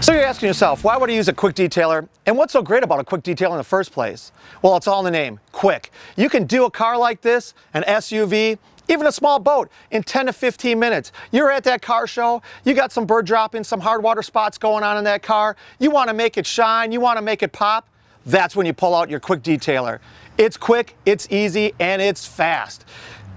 So you're asking yourself, why would I use a quick detailer? And what's so great about a quick detail in the first place? Well, it's all in the name, quick. You can do a car like this, an SUV, even a small boat, in 10 to 15 minutes. You're at that car show, you got some bird dropping, some hard water spots going on in that car, you want to make it shine, you want to make it pop, that's when you pull out your quick detailer. It's quick, it's easy, and it's fast.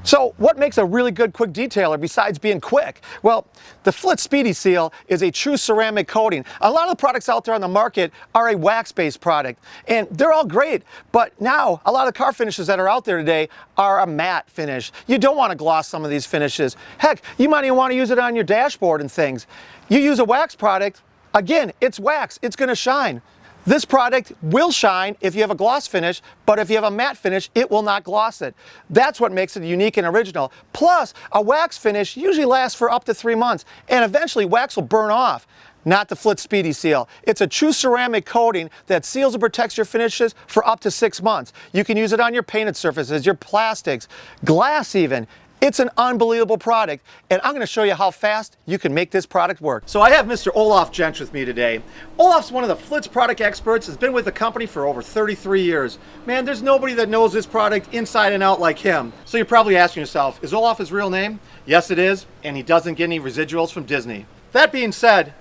So what makes a really good quick detailer besides being quick? Well, the Flitz Speedi Seal is a true ceramic coating. A lot of the products out there on the market are a wax-based product, and they're all great, but now a lot of the car finishes that are out there today are a matte finish. You don't want to gloss some of these finishes. Heck, you might even want to use it on your dashboard and things. You use a wax product, again, it's wax, it's going to shine. This product will shine if you have a gloss finish, but if you have a matte finish, it will not gloss it. That's what makes it unique and original. Plus, a wax finish usually lasts for up to 3 months, and eventually wax will burn off. Not the Flitz Speedi Seal. It's a true ceramic coating that seals and protects your finishes for up to 6 months. You can use it on your painted surfaces, your plastics, glass even. It's an unbelievable product, and I'm going to show you how fast you can make this product work. So I have Mr. Olaf Jench with me today. Olaf's one of the Flitz product experts, has been with the company for over 33 years. Man, there's nobody that knows this product inside and out like him. So you're probably asking yourself, is Olaf his real name? Yes, it is, and he doesn't get any residuals from Disney. That being said,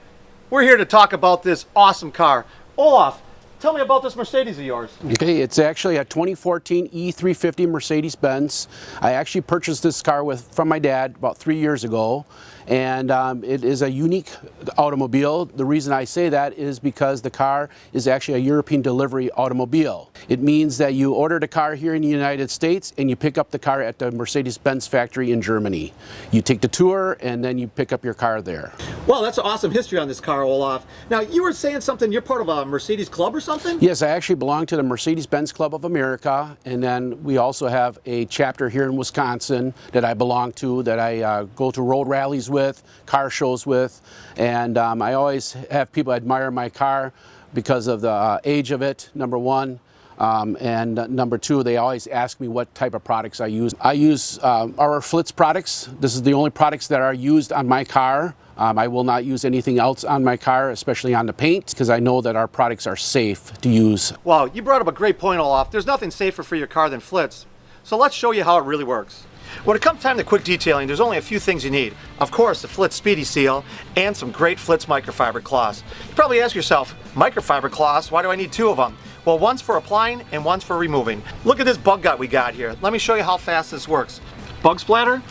we're here to talk about this awesome car. Olaf, tell me about this Mercedes of yours. Okay, it's actually a 2014 E350 Mercedes-Benz. I actually purchased this car from my dad about 3 years ago, and it is a unique automobile. The reason I say that is because the car is actually a European delivery automobile. It means that you ordered a car here in the United States and you pick up the car at the Mercedes-Benz factory in Germany. You take the tour and then you pick up your car there. Well, that's an awesome history on this car, Olaf. Now, you were saying something, you're part of a Mercedes club or something? Yes, I actually belong to the Mercedes-Benz Club of America, and then we also have a chapter here in Wisconsin that I belong to, that I go to road rallies with, car shows with, and I always have people admire my car because of the age of it, number one. And number two, they always ask me what type of products I use. I use our Flitz products. This is the only products that are used on my car. I will not use anything else on my car, especially on the paint, because I know that our products are safe to use. Wow, you brought up a great point, Olaf. There's nothing safer for your car than Flitz. So let's show you how it really works. When it comes time to quick detailing, there's only a few things you need. Of course, the Flitz Speedi Seal and some great Flitz microfiber cloths. You probably ask yourself, microfiber cloths, why do I need 2 of them? Well, one's for applying and one's for removing. Look at this bug gut we got here. Let me show you how fast this works. Bug splatter.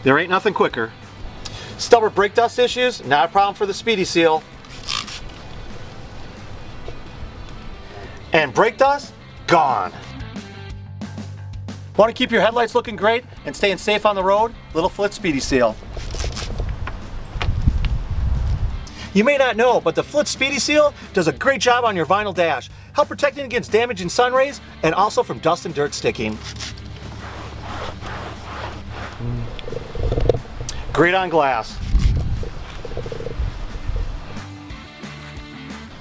There ain't nothing quicker. Stubborn brake dust issues, not a problem for the Speedi Seal. And brake dust, gone. Want to keep your headlights looking great and staying safe on the road? Little Flitz Speedi Seal. You may not know, but the Flitz Speedi Seal does a great job on your vinyl dash, help protecting against damaging sun rays and also from dust and dirt sticking. Great on glass.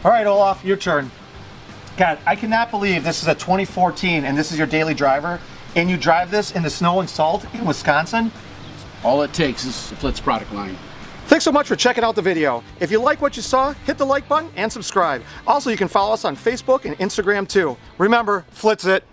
All right, Olaf, your turn. God, I cannot believe this is a 2014 and this is your daily driver, and you drive this in the snow and salt in Wisconsin? All it takes is the Flitz product line. Thanks so much for checking out the video. If you like what you saw, hit the like button and subscribe. Also, you can follow us on Facebook and Instagram too. Remember, Flitz it.